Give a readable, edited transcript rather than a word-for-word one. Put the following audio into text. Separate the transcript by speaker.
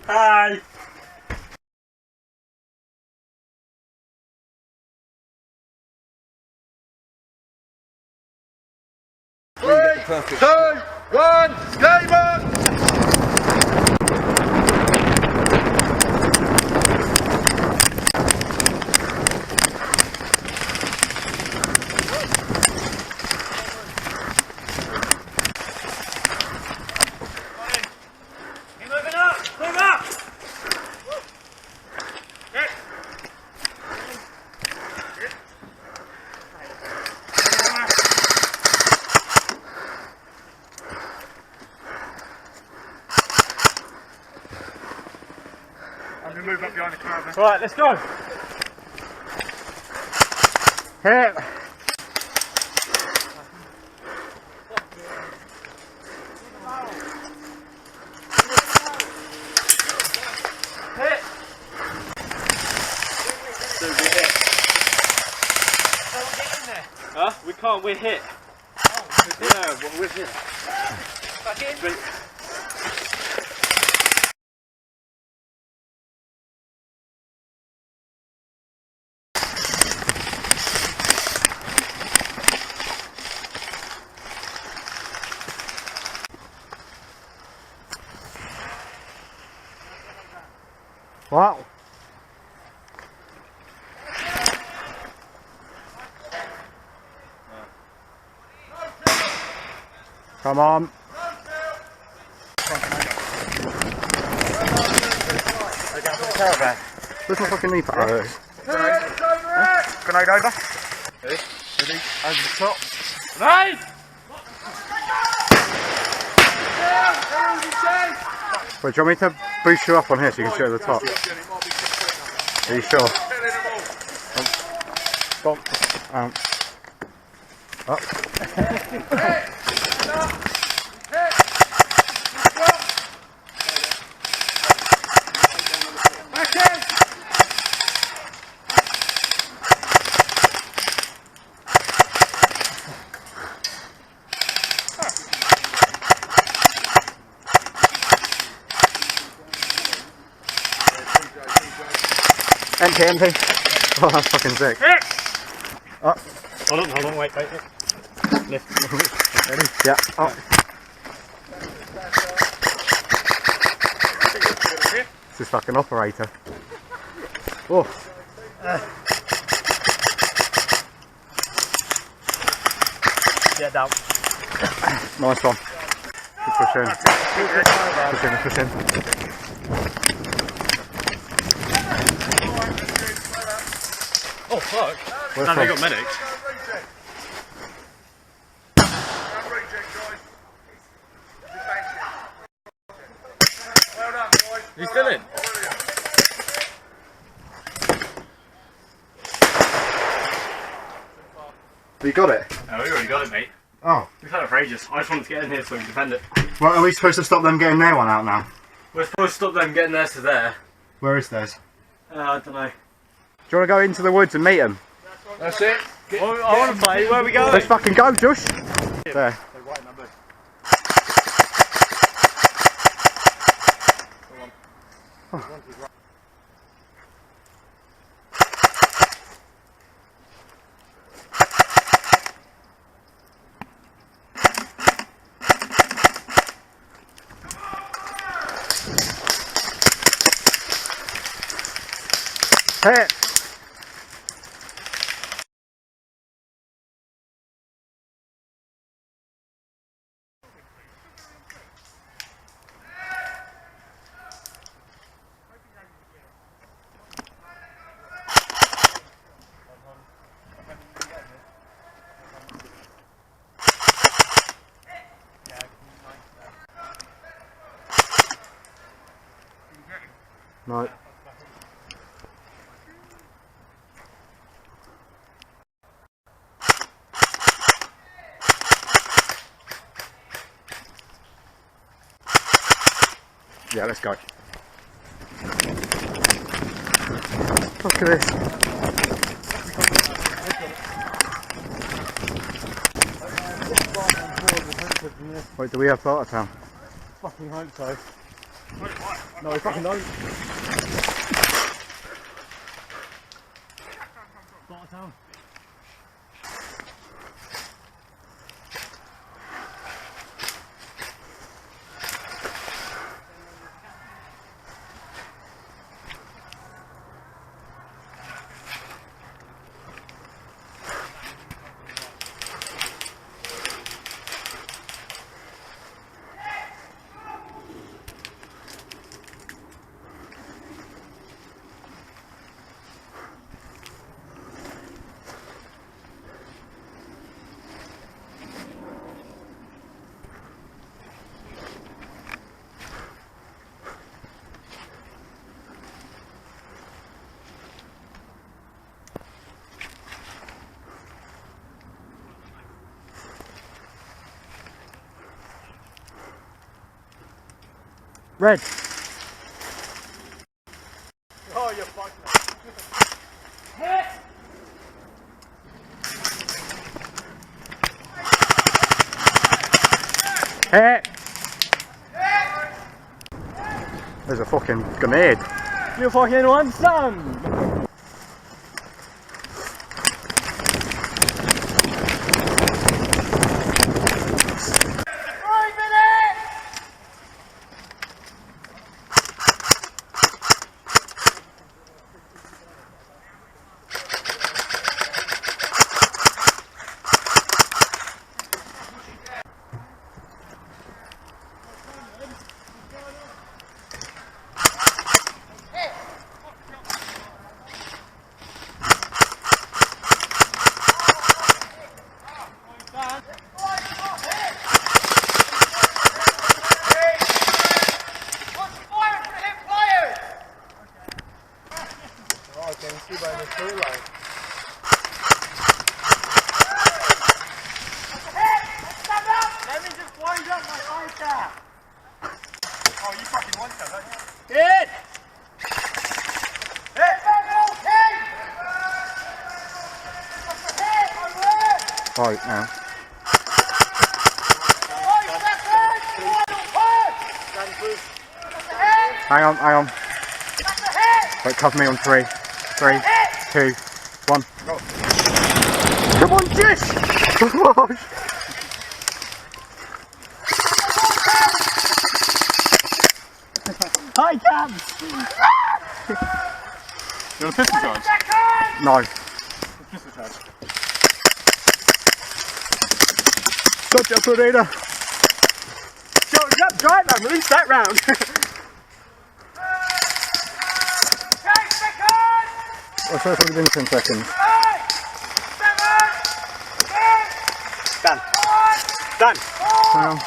Speaker 1: Hi.
Speaker 2: 3, 2, 1, game on!
Speaker 1: I'm going to move up behind the caravan.
Speaker 3: Right, let's go.
Speaker 1: Hit.
Speaker 3: Hit.
Speaker 1: So we hit.
Speaker 3: Don't get in there. Huh? We can't, we're hit.
Speaker 1: Oh, yeah, well, we're hit.
Speaker 3: Back in.
Speaker 1: Wow. Come on. Caravan. Where's my fucking knee pad? Grenade over. Ready? Over the top.
Speaker 3: Right!
Speaker 1: Wait, do you want me to boost you up on here so you can shoot at the top? Are you sure? Stop. Up. Empty, empty. Oh, that's fucking sick. Up.
Speaker 3: Hold on, wait. Lift.
Speaker 1: Ready? Yeah, up. This is fucking operator. Oh.
Speaker 3: Yeah, down.
Speaker 1: Nice one. Keep pushing. Push in.
Speaker 3: Oh, fuck.
Speaker 1: Where's
Speaker 3: Now they
Speaker 1: Tom?
Speaker 3: got medics.
Speaker 2: Well done, boys.
Speaker 3: He's still in.
Speaker 1: You got it?
Speaker 3: Oh, we already got it, mate.
Speaker 1: Oh.
Speaker 3: We've had it for ages. I just wanted to get in here so we can defend it.
Speaker 1: Well, are we supposed to stop them getting their one out now?
Speaker 3: We're supposed to stop them getting theirs to there.
Speaker 1: Where is theirs?
Speaker 3: I don't know.
Speaker 1: Do you want to go into the woods and meet them?
Speaker 2: That's it.
Speaker 3: Well, I want to play. Where are we going?
Speaker 1: Let's fucking go, Josh. There. Hit. No. Yeah, let's go. Look at this. Wait, do we have Bartertown?
Speaker 3: Fucking hope so.
Speaker 1: No, he fucking don't. Red.
Speaker 3: Oh, you're fucked.
Speaker 1: Hit. There's a fucking grenade.
Speaker 3: You fucking want some?
Speaker 1: Right now. Hang on. Wait, cover me on 3, 3, 2, 1. Go. Come on, Jish!
Speaker 3: Hi, Cam!
Speaker 2: You want a pistol charge?
Speaker 1: No.
Speaker 2: Pistol charge.
Speaker 1: Gotcha, Tornado.
Speaker 3: Joe, you got drive man, release that round.
Speaker 1: I'll try to within 10 seconds.
Speaker 3: Done. Done.
Speaker 1: Hang on.